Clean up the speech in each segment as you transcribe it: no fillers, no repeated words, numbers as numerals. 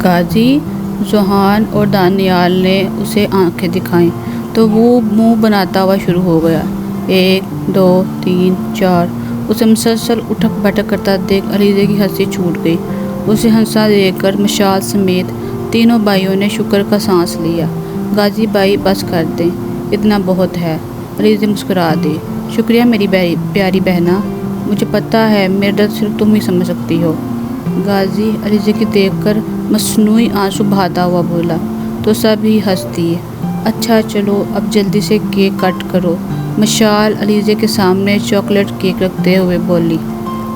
غازی، ذوحان اور دانیال نے اسے آنکھیں دکھائیں تو وہ منہ بناتا ہوا شروع ہو گیا۔ 1 2 3 4 اسے مسلسل اٹھک بیٹھک کرتا دیکھ علیزے کی ہنسی چھوٹ گئی۔ اسے ہنستا دیکھ کر مشال سمیت تینوں بھائیوں نے شکر کا سانس لیا۔ غازی بھائی بس کر دیں، اتنا بہت ہے، علیزے مسکرا دی۔ شکریہ میری پیاری بہنا، مجھے پتہ ہے میرا درد صرف تم ہی سمجھ سکتی ہو۔ غازی علیزے کی دیکھ کر مصنوعی آنسو بہاتا ہوا بولا تو سب ہی ہنس دیے۔ اچھا چلو اب جلدی سے کیک کٹ کرو، مشال علیزے کے سامنے چاکلیٹ کیک رکھتے ہوئے بولی۔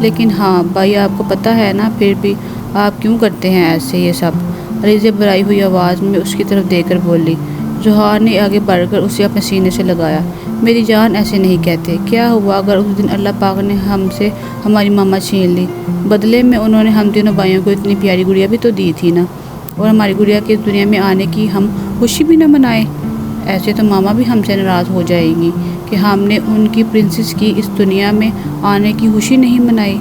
لیکن ہاں بھائی، آپ کو پتہ ہے نا پھر بھی آپ کیوں کرتے ہیں ایسے یہ سب؟ علیزے بھرائی ہوئی آواز میں اس کی طرف دیکھ کر بولی۔ ذوحان نے آگے بڑھ کر اسے اپنے سینے سے لگایا۔ میری جان ایسے نہیں کہتے، کیا ہوا اگر اس دن اللہ پاک نے ہم سے ہماری ماما چھین لی؟ بدلے میں انہوں نے ہم تینوں بھائیوں کو اتنی پیاری گڑیا بھی تو دی تھی نا، اور ہماری گڑیا کے اس دنیا میں آنے کی ہم خوشی بھی نہ منائیں؟ ایسے تو ماما بھی ہم سے ناراض ہو جائیں گی کہ ہم نے ان کی پرنسس کی اس دنیا میں آنے کی خوشی نہیں منائی۔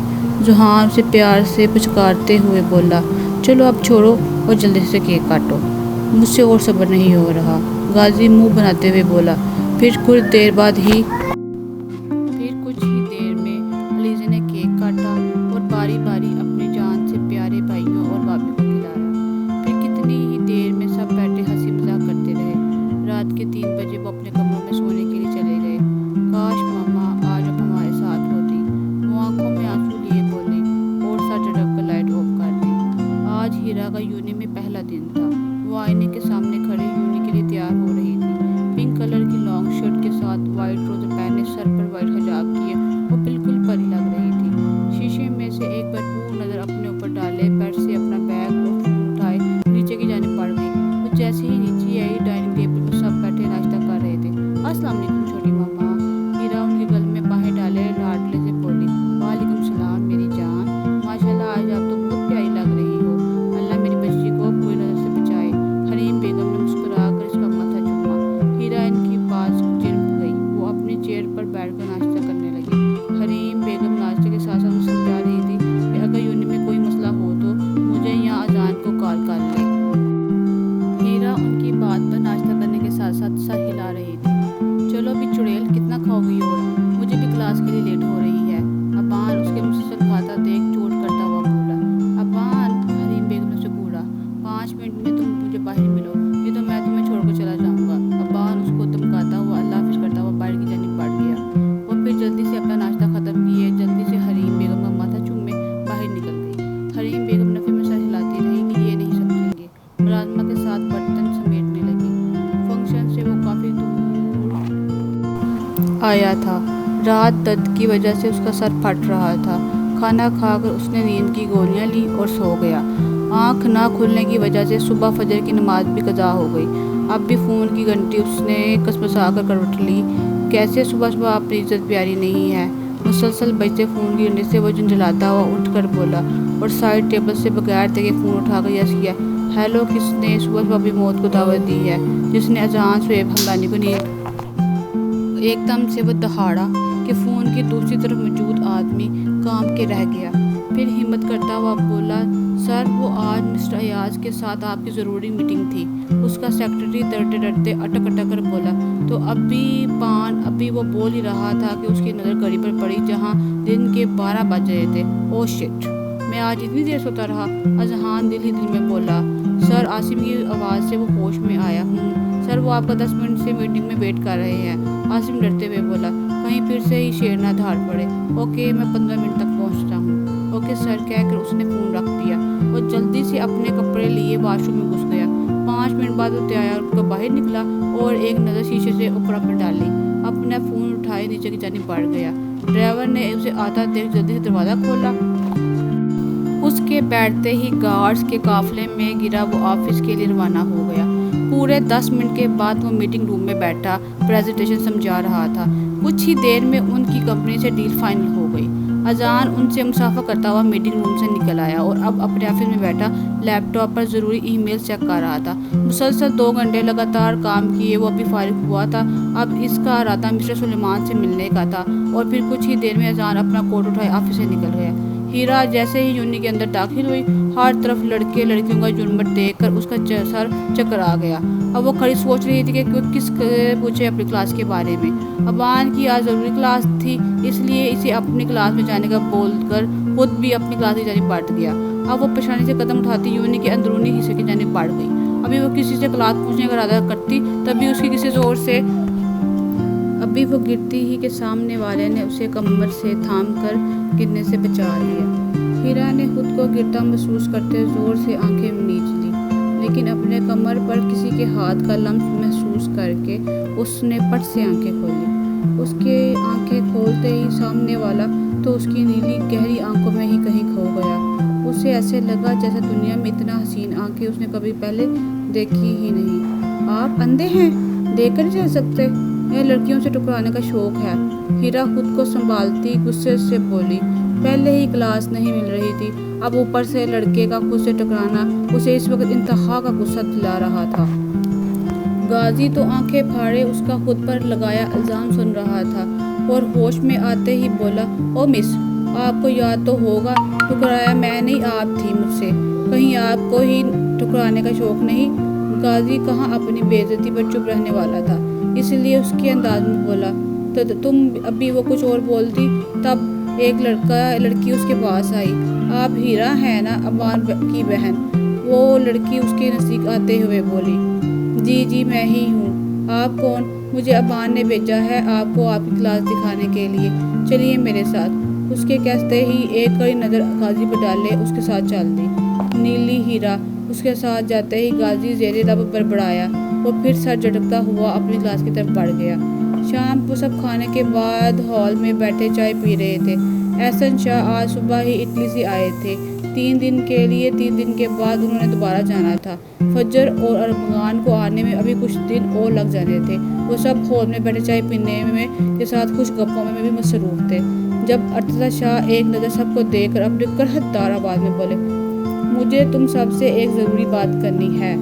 ذوحان اسے پیار سے پچکارتے ہوئے بولا، چلو اب چھوڑو اور جلدی سے کیک کاٹو، مجھ سے اور صبر نہیں ہو رہا۔ غازی منہ بناتے ہوئے بولا۔ پھر کچھ دیر میں علیزے نے کیک کاٹا اور باری باری اپنی جان سے پیارے بھائیوں اور بھابھی کو کھلایا۔ پھر کتنی ہی دیر میں سب بیٹھے ہنسی مذاق کرتے رہے۔ رات کے 3 بجے وہ اپنے کمروں میں سونے کے لیے چلے گئے۔ کاش ماما آج اب ہمارے ساتھ ہوتی، وہ آنکھوں میں آنسو لیے بولی اور سر جھٹک کر لائٹ آف کر دی۔ آج ہیرا کا یونی میں پہلا دن تھا۔ وہ آئینے کے سامنے کھڑی یونی کے لیے تیار ہو رہی تھی۔ پنک کلر کی لانگ شرٹ کے ساتھ وائٹ ٹراؤزر پہنے، سر پر وائٹ حجاب کیے وہ بالکل پری لگ رہی تھی۔ شیشے میں سے ایک بھرپور نظر اپنے اوپر ڈالے بیڈ سے اپنا بیگ اور فون اٹھائے نیچے کی جانب بڑھ گئی۔ وہ جیسے ہی نیچے آئی، ڈائننگ ٹیبل پر سب بیٹھے ناشتہ کر رہے تھے۔ السلام علیکم چھوٹی ماما، ہیرا ان کے گل میں باہیں ڈالے لاڈلے سے بولی۔ وعلیکم السلام میری جان، ماشاءاللہ آج آپ تو بہت پیاری لگ رہی ہو، اللہ میری بچی کو بری نظر سے بچائے۔ حریم بیگم نے مسکرا کر اس کا ماتھا چوما۔ ہیرا ان کی بات چڑھ گئی، وہ اپنی چیئر پر بیٹھ کر ناشتہ کرنے لگی۔ حریم بیگم ناشتے کے ساتھ ساتھ اسے سمجھا رہی تھی کہ اگر یونی میں کوئی مسئلہ ہو تو مجھے یا اذان کو کال کر لے۔ ہیرا ان کی بات پر ناشتہ کرنے کے ساتھ ساتھ سر ہلا رہی تھی۔ چلو بھی چڑیل، کتنا کھاؤ گی اور مجھے بھی کلاس کے لیے لیٹ ہو رہی ہے۔ ابان اس کے مسلسل کھاتا دیکھ چوٹ کرتا ہوا بولا۔ ابان، حریم بیگم نے اسے گھورا، 5 منٹ میں تم مجھے باہر ملو، نہیں تو میں تمہیں چھوڑ کر چلا جاؤں گا۔ ابان اس کو دھمکاتا ہوا اللہ حافظ کرتا ہوا باہر کی جانب بڑھ گیا۔ وہ پھر جلدی سے اپنا ناشتہ ختم کیے جلدی سے حریم بیگم کا ماتھا چومے باہر نکل گئی۔ حریم بیگم نفی میں سر ہلاتی رہی کہ یہ نہیں سمجھیں گے۔ ملازمہ کے ساتھ برتن سمیٹنے لگی۔ فنکشن سے وہ کافی دور آیا تھا۔ رات درد کی وجہ سے اس کا سر پھٹ رہا تھا۔ کھانا کھا کر اس نے نیند کی گولیاں لی اور سو گیا۔ آنکھ نہ کھلنے کی وجہ سے صبح فجر کی نماز بھی قضا ہو گئی۔ اب بھی فون کی گھنٹی اس نے کسمسا کر کروٹ لی۔ کیسے صبح صبح اپنی عزت پیاری نہیں ہے؟ مسلسل بجتے فون کی گھنٹی سے وہ جھنجھلاتا ہوا اٹھ کر بولا اور سائڈ ٹیبل سے بغیر دیکھے فون اٹھا کر یس کیا۔ ہیلو، کس نے صبح صبح اپنی موت کو دعوت دی ہے؟ جس نے اذان شعیب حمدانی کو نیند؟ ایک دم سے وہ دہاڑا کہ فون کی دوسری طرف موجود آدمی کام کے رہ گیا۔ پھر ہمت کرتا ہوا بولا، سر وہ آج مسٹر ایاز کے ساتھ آپ کی ضروری میٹنگ تھی۔ اس کا سیکرٹری ڈرتے ڈرتے اٹک اٹک کر بولا تو ابھی وہ بول ہی رہا تھا کہ اس کی نظر گھڑی پر پڑی جہاں دن کے 12 بج رہے تھے۔ او شٹ، میں آج اتنی دیر سوتا رہا۔ اذہان دل ہی دل میں بولا۔ سر، عاصم کی آواز سے وہ ہوش میں آیا۔ سر، وہ آپ کا 10 منٹ سے میٹنگ میں ویٹ کر رہے ہیں۔ عاصم ڈرتے ہوئے بولا، کہیں پھر سے ہی شیر نہ دھاڑ پڑے۔ اوکے، میں 15 منٹ تک پہنچتا ہوں۔ اوکے سر کہہ کر اس نے فون رکھ دیا اور جلدی سے اپنے کپڑے لیے واش روم میں گھس گیا۔ 5 منٹ بعد وہ تیار ہو کر باہر نکلا اور ایک نظر شیشے سے اوپر پر ڈالی، اپنا فون اٹھائے نیچے کی جانب بڑھ گیا۔ ڈرائیور نے اسے آتا دیکھ جلدی سے دروازہ کھولا۔ اس کے بیٹھتے ہی گارڈز کے قافلے میں گرا وہ آفس کے لیے روانہ ہو گیا۔ پورے 10 منٹ کے بعد وہ میٹنگ روم میں بیٹھا پریزنٹیشن سمجھا رہا تھا۔ کچھ ہی دیر میں ان کی کمپنی سے ڈیل فائنل ہو گئی۔ اذان ان سے مصافحہ کرتا ہوا میٹنگ روم سے نکل آیا اور اب اپنے آفس میں بیٹھا لیپ ٹاپ پر ضروری ای میل چیک کر رہا تھا۔ مسلسل 2 گھنٹے لگاتار کام کیے وہ ابھی فارغ ہوا تھا۔ اب اس کا ارادہ مسٹر سلیمان سے ملنے کا تھا اور پھر کچھ ہی دیر میں اذان اپنا کوٹ اٹھائے آفس سے نکل گیا۔ ہیرا جیسے ہی یونی کے اندر داخل ہوئی، ہر طرف لڑکے لڑکیوں کا جھرمٹ دیکھ کر اس کا سر چکر آ گیا۔ اب وہ کھڑی سوچ رہی تھی کہ کس پوچھے اپنی کلاس کے بارے میں۔ ابان کی آج ضروری کلاس تھی، اس لیے اسے اپنی کلاس میں جانے کا بول کر خود بھی اپنی کلاس کی جانب بڑھ گیا۔ اب وہ پریشانی سے قدم اٹھاتی یونی کے اندرونی حصے کی جانب بڑھ گئی۔ ابھی وہ کسی سے کلاس پوچھنے کا ارادہ کرتی، تبھی اس کی کسی زور سے ابھی وہ گرتی ہی کہ سامنے والے نے اسے کمر سے تھام کر گرنے سے بچا لیا۔ ہیرا نے خود کو گرتا محسوس کرتے زور سے آنکھیں میچ لی، لیکن اپنے کمر پر کسی کے ہاتھ کا لمس محسوس کر کے اس نے پٹ سے آنکھیں کھولی۔ اس کے آنکھیں کھولتے ہی سامنے والا تو اس کی نیلی گہری آنکھوں میں ہی کہیں کھو گیا۔ اسے ایسے لگا جیسے دنیا میں اتنا حسین آنکھیں اس نے کبھی پہلے دیکھی ہی نہیں۔ آپ اندھے ہیں؟ دیکھ کر نہیں چل سکتے؟ یہ لڑکیوں سے ٹکرانے کا شوق ہے؟ ہیرا خود کو سنبھالتی غصے سے بولی۔ پہلے ہی کلاس نہیں مل رہی تھی، اب اوپر سے لڑکے کا خود سے ٹکرانا اسے اس وقت انتہا کا غصہ دلا رہا تھا۔ غازی تو آنکھیں پھاڑے اس کا خود پر لگایا الزام سن رہا تھا اور ہوش میں آتے ہی بولا، او مس، آپ کو یاد تو ہوگا ٹکرایا میں نہیں آپ تھی مجھ سے، کہیں آپ کو ہی ٹکرانے کا شوق نہیں؟ غازی کہاں اپنی بے عزتی پر چپ رہنے والا تھا، اس لیے اس کے انداز میں بولا، تو تم ابھی وہ کچھ اور بولتی تب ایک لڑکی اس کے پاس آئی۔ آپ ہیرا ہیں نا، ابان کی بہن؟ وہ لڑکی اس کے نزدیک آتے ہوئے بولی۔ جی میں ہی ہوں۔ آپ کون؟ مجھے ابان نے بھیجا ہے آپ کو آپ کی کلاس دکھانے کے لیے، چلیے میرے ساتھ۔ اس کے کہتے ہی ایک کڑی نظر غازی پر ڈالے اس کے ساتھ چل دی۔ نیلی ہیرا اس کے ساتھ جاتے ہی غازی زیر لب بڑبڑایا، وہ پھر سر جھٹکتا ہوا اپنی کلاس کی طرف بڑھ گیا۔ شام کو سب کھانے کے بعد ہال میں بیٹھے چائے پی رہے تھے۔ احسن شاہ آج صبح ہی اٹلی سے آئے تھے، 3 دن کے لیے، 3 دن کے بعد انہوں نے دوبارہ جانا تھا۔ فجر اور ارمغان کو آنے میں ابھی کچھ دن اور لگ جانے تھے۔ وہ سب ہال میں بیٹھے چائے پینے میں کے ساتھ خوش گپوں میں بھی مصروف تھے، جب ارتضی شاہ ایک نظر سب کو دیکھ کر اپنی کرہت دار آواز میں بولے، مجھے تم سب سے ایک ضروری بات کرنی ہے۔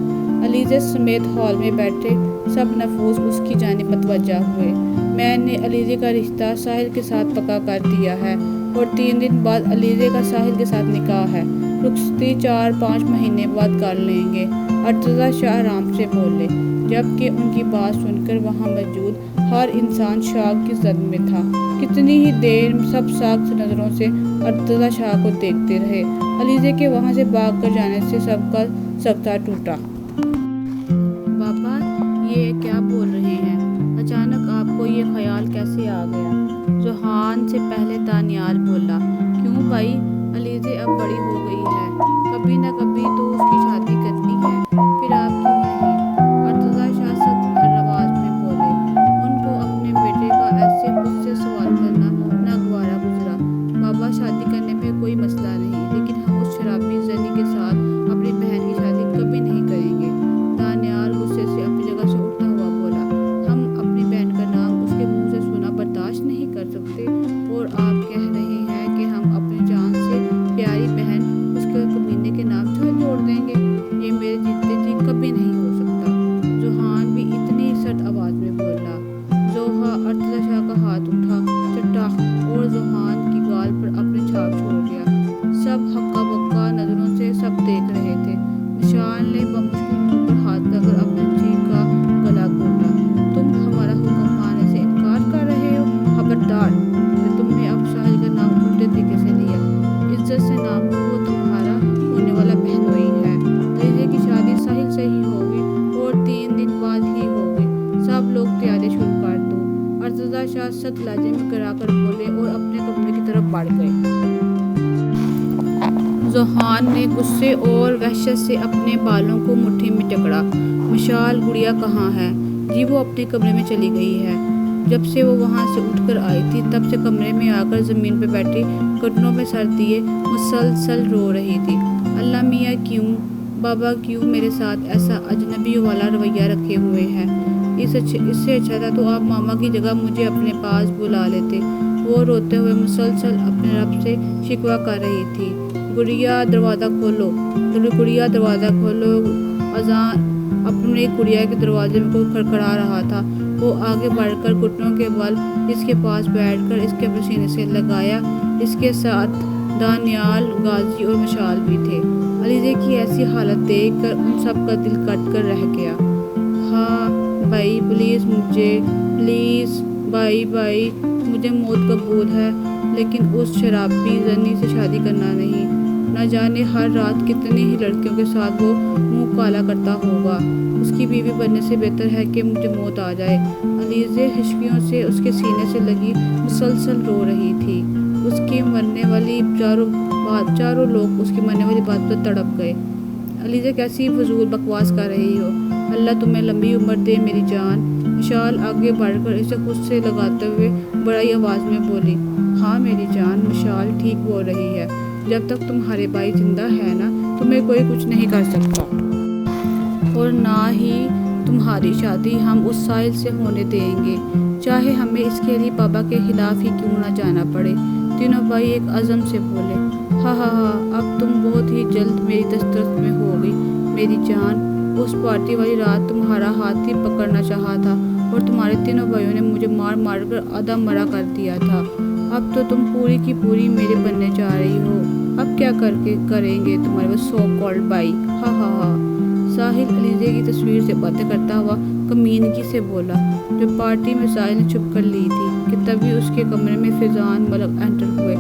علیزے سمیت ہال میں بیٹھے سب نفوذ اس کی جانب متوجہ ہوئے۔ میں نے علیزے کا رشتہ ساحل کے ساتھ پکا کر دیا ہے اور 3 دن بعد علیزے کا ساحل کے ساتھ نکاح ہے، رخصتی 4-5 مہینے بعد کر لیں گے، ارتضی شاہ آرام سے بولے، جبکہ ان کی بات سن کر وہاں موجود ہر انسان شاک کی زد میں تھا۔ کتنی ہی دیر سب ساکت نظروں سے ارتضی شاہ کو دیکھتے رہے۔ علیزے کے وہاں سے بھاگ کر جانے سے سب کا سکتہ ٹوٹا۔ بابا یہ کیا بول رہے ہیں؟ اچانک آپ کو یہ خیال کیسے آ گیا؟ ذوحان سے پہلے دانیال بولا۔ کیوں بھائی، علیزے اب بڑی ہو گئی ہے، کبھی نہ کبھی تو اس کی شادی کرنی ہے، پھر آپ کیوں نہیں؟ ارتضی شاہ سخت آواز میں بولے۔ ان کو اپنے بیٹے کا ایسے خود سے سوال کرنا ناگوارا گزرا۔ بابا شادی کرنے میں کوئی مسئلہ نہیں، لیکن ہم اس شرابی زنی کے ساتھ اپنی بہن کی شادی کبھی نہیں کریں گے۔ دانیال غصے سے اپنی جگہ سے اٹھتا ہوا بولا، ہم اپنی بہن کا نام اس کے منہ سے سنا برداشت نہیں کر سکتے، اور آپ کہہ رہے ہیں کہ ہم اپنی جان سے پیاری بہن اس کے کمینے کے نام جوڑ دیں گے؟ یہ میرے جیتے جی کبھی نہیں ہو سکتا۔ ذوحان بھی اتنی سرد آواز میں بولا۔ زوہا ارتضی شاہ کا ہاتھ اٹھا چٹاخ اور ذوحان کی گال پر اپنی چھاپ چھوڑ گیا۔ سب ہکا بکا نظروں سے سب دیکھ رہے تھے۔ مشال نے بمشکل منہ پر ہاتھ رکھ کر اپنے جی کا گلا گھونٹا۔ تم ہمارا حکم ماننے سے انکار کر رہے ہو؟ خبردار کہ تم نے اب ساحل کا نام الٹے طریقے سے لیا، عزت سے نام وہ تمہارا ہونے والا بہنوئی ہے۔ علیزے کی شادی ساحل سے ہی ہوگی اور 3 دن بعد ہی ہوگی، سب لوگ تیاری شروع کر دو۔ ارتضی شاہ سخت لہجے میں گرا کر بولے اور اپنے کمرے کی طرف بڑھ گئے۔ ذوحان نے غصے اور وحشت سے اپنے بالوں کو مٹھی میں جکڑا۔ مشال گڑیا کہاں ہے؟ جی وہ اپنے کمرے میں چلی گئی ہے۔ جب سے وہ وہاں سے اٹھ کر آئی تھی تب سے کمرے میں آ کر زمین پہ بیٹھی گھٹنوں میں سر دیے مسلسل رو رہی تھی۔ اللہ میاں کیوں، بابا کیوں میرے ساتھ ایسا اجنبیوں والا رویہ رکھے ہوئے ہیں؟ اس سے اچھا تھا تو آپ ماما کی جگہ مجھے اپنے پاس بلا لیتے۔ وہ روتے ہوئے مسلسل اپنے رب سے شکوہ کر رہی تھی۔ گڑیا دروازہ کھولو، گڑیا دروازہ کھولو۔ اذان اپنی گڑیا کے دروازے میں کوئی کھڑکھڑا رہا تھا۔ وہ آگے بڑھ کر گھٹنوں کے بل اس کے پاس بیٹھ کر اس کے پسینے سے لگایا، اس کے ساتھ دانیال، غازی اور مشال بھی تھے۔ علیزے کی ایسی حالت دیکھ کر ان سب کا دل کٹ کر رہ گیا۔ ہاں بھائی پلیز بھائی مجھے موت قبول ہے، لیکن اس شرابی زنی سے شادی کرنا نہیں۔ نہ جانے ہر رات کتنی ہی لڑکیوں کے ساتھ وہ منہ کالا کرتا ہوگا۔ اس کی بیوی بننے سے بہتر ہے کہ مجھے موت آ جائے۔ علیزے ہچکیوں سے اس کے سینے سے لگی مسلسل رو رہی تھی۔ اس کی مرنے والی چاروں لوگ اس کی مرنے والی بات پر تڑپ گئے۔ علیزے کیسی فضول بکواس کر رہی ہو، اللہ تمہیں لمبی عمر دے میری جان۔ مشال آگے بڑھ کر اسے خود سے لگاتے ہوئے بڑی آواز میں بولی۔ ہاں میری جان، مشال ٹھیک بول رہی ہے، جب تک تمہارے بھائی زندہ ہے نا، تمہیں کوئی کچھ نہیں کر سکتا، اور نہ ہی تمہاری شادی ہم اس ساحل سے ہونے دیں گے، چاہے ہمیں اس کے لیے بابا کے خلاف ہی کیوں نہ جانا پڑے۔ تینوں بھائی ایک عزم سے بولے۔ ہاں اب تم بہت ہی جلد میری دسترس میں ہوگی میری جان۔ اس پارٹی والی رات تمہارا ہاتھ ہی پکڑنا چاہا تھا، اور تمہارے تینوں بھائیوں نے مجھے مار کر آدھا مرا کر دیا تھا۔ اب تو تم پوری کی پوری میرے بننے جا رہی ہو۔ اب کیا کریں گے تمہارے وہ سو کالڈ بھائی؟ ہاں۔ ساحل علیزے کی تصویر سے باتیں کرتا ہوا کمینگی سے بولا، جو پارٹی میں ساحل نے چھپ کر لی تھی، کہ تبھی اس کے کمرے میں فیضان ملک انٹر ہوئے۔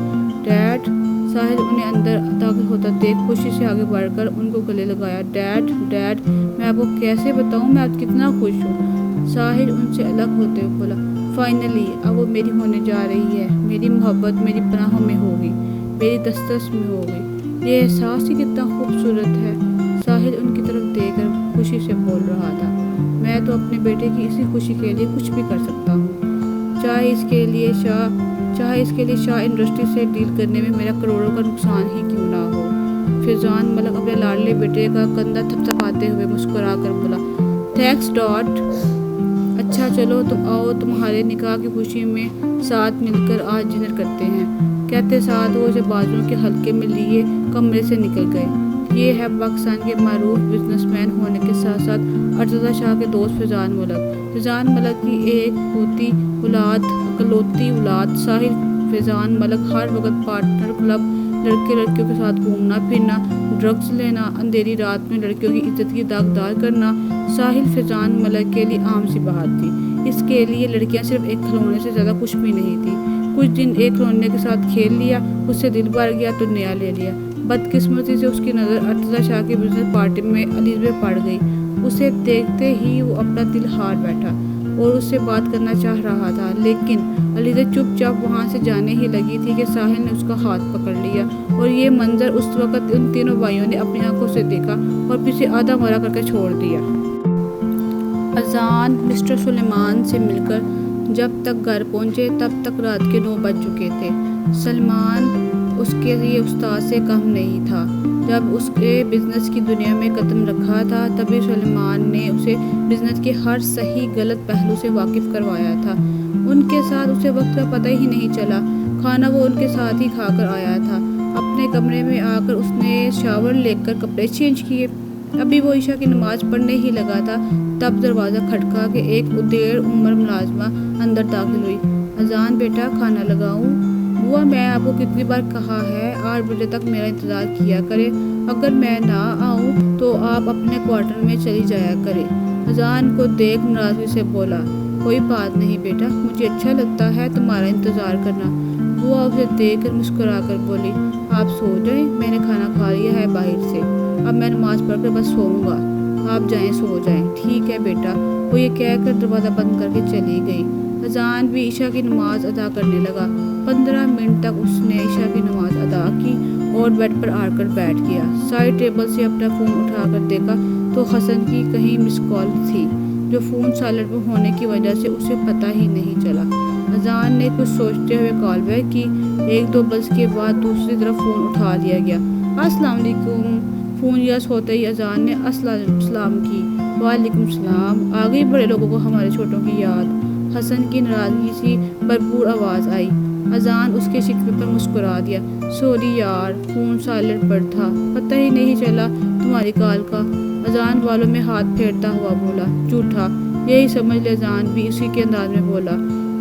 ڈیڈ! ساحل انہیں اندر داخل ہوتا دیکھ خوشی سے آگے بڑھ کر ان کو گلے لگایا۔ ڈیڈ میں آپ کو کیسے بتاؤں میں آج کتنا خوش ہوں۔ ساحل ان سے الگ ہوتے ہوئے بولا، فائنلی اب وہ میری ہونے جا رہی ہے، میری محبت میری پناہوں میں ہوگی، میری دسترس میں ہوگی۔ یہ احساس ہی کتنا خوبصورت ہے۔ ساحل ان کی طرف دیکھ کر خوشی سے بول رہا تھا، میں تو اپنے بیٹے کی اسی خوشی کے لیے کچھ بھی کر سکتا ہوں، چاہے اس کے لیے شاہ انڈسٹری سے ڈیل کرنے میں میرا کروڑوں کا نقصان ہی کیوں نہ ہو۔ فیضان ملک اپنے لاڈلے بیٹے کا کندھا تھپتھپاتے ہوئے مسکرا کر بولا، تھینکس ڈاڈ۔ اچھا چلو تم آؤ، تمہارے نکاح کی خوشی میں ساتھ مل کر آج ڈنر کرتے ہیں۔ کہتے ساتھ وہ اسے بازوؤں کے حلقے میں لیے کمرے سے نکل گئے۔ یہ ہے پاکستان کے معروف بزنس مین ہونے کے ساتھ ساتھ ارتضیٰ شاہ کے دوست فیضان ملک کی ایک اکلوتی اولاد ساحل۔ فیضان ملک ہر وقت پارٹنر کلب، لڑکیوں کے ساتھ گھومنا پھرنا، ڈرگز لینا، اندھیری رات میں لڑکیوں کی عزت کی داغدار کرنا ساحل فیضان ملک کے لیے عام سی بات تھی۔ اس کے لیے لڑکیاں صرف ایک کھلونے سے زیادہ کچھ بھی نہیں تھی۔ کچھ دن ایک کھلونے کے ساتھ کھیل لیا، اس سے دل بھر گیا تو نیا لے لیا۔ بدقسمتی سے اس کی نظر ارتضیٰ شاہ کی بزنس پارٹی میں علیزے پہ پڑ گئی۔ اسے دیکھتے ہی وہ اپنا دل ہار بیٹھا اور اس سے بات کرنا چاہ رہا تھا، لیکن علیزے چپ چاپ وہاں سے جانے ہی لگی تھی کہ ساحل نے اس کا ہاتھ پکڑ لیا، اور یہ منظر اس وقت ان تینوں بھائیوں نے اپنی آنکھوں سے دیکھا اور پھر سے آدھا مرا کر کے چھوڑ دیا۔ اذان مسٹر سلیمان سے مل کر جب تک گھر پہنچے تب تک رات کے 9 بج چکے تھے۔ سلیمان اس کے لیے استاد سے کم نہیں تھا۔ جب اس کے بزنس کی دنیا میں قدم رکھا تھا تبھی سلیمان نے اسے بزنس کے ہر صحیح غلط پہلو سے واقف کروایا تھا۔ ان کے ساتھ اسے وقت کا پتہ ہی نہیں چلا، کھانا وہ ان کے ساتھ ہی کھا کر آیا تھا۔ اپنے کمرے میں آ کر اس نے شاور لے کر کپڑے چینج کیے، ابھی وہ عشاء کی نماز پڑھنے ہی لگا تھا تب دروازہ کھٹکا کے ایک دیر عمر ملازمہ اندر داخل ہوئی۔ اذان بیٹا کھانا لگاؤں؟ بوا میں آپ کو کتنی بار کہا ہے 8 بجے تک میرا انتظار کیا کرے، اگر میں نہ آؤں تو آپ اپنے کوارٹر میں چلی جایا کرے۔ اذان کو دیکھ ناراضگی سے بولا، کوئی بات نہیں بیٹا، مجھے اچھا لگتا ہے تمہارا انتظار کرنا۔ بوا اسے دیکھ کر مسکرا کر بولی، آپ سو جائیں، میں نے کھانا کھا لیا ہے باہر سے، اب میں نماز پڑھ کر بس سوؤں گا، آپ جائیں سو جائیں۔ ٹھیک ہے بیٹا، وہ یہ کہہ کر دروازہ بند کر کے چلی گئی۔ اذان بھی عشاء کی نماز ادا کرنے لگا۔ 15 منٹ تک اس نے عشاء کی نماز ادا کی اور بیڈ پر آ کر بیٹھ گیا۔ سائڈ ٹیبل سے اپنا فون اٹھا کر دیکھا تو حسن کی کہیں مس کال تھی، جو فون سائلنٹ پر ہونے کی وجہ سے اسے پتہ ہی نہیں چلا۔ اذان نے کچھ سوچتے ہوئے کال بیک کی۔ 1-2 بلز کے بعد دوسری طرف فون اٹھا لیا گیا۔ السلام علیکم۔ فون یس ہوتے ہی اذان نے السلام کی۔ وعلیکم السلام۔ آ گئی بڑے لوگوں کو ہمارے چھوٹوں کی یاد؟ حسن کی ناراضگی سی بھرپور آواز آئی۔ اذان اس کے شکوے پر مسکرا دیا، سوری یار، فون سائلنٹ پر تھا، پتہ ہی نہیں چلا تمہاری کال کا۔ اذان والوں میں ہاتھ پھیرتا ہوا بولا، جھوٹا، یہی سمجھ لے۔ اذان بھی اسی کے انداز میں بولا،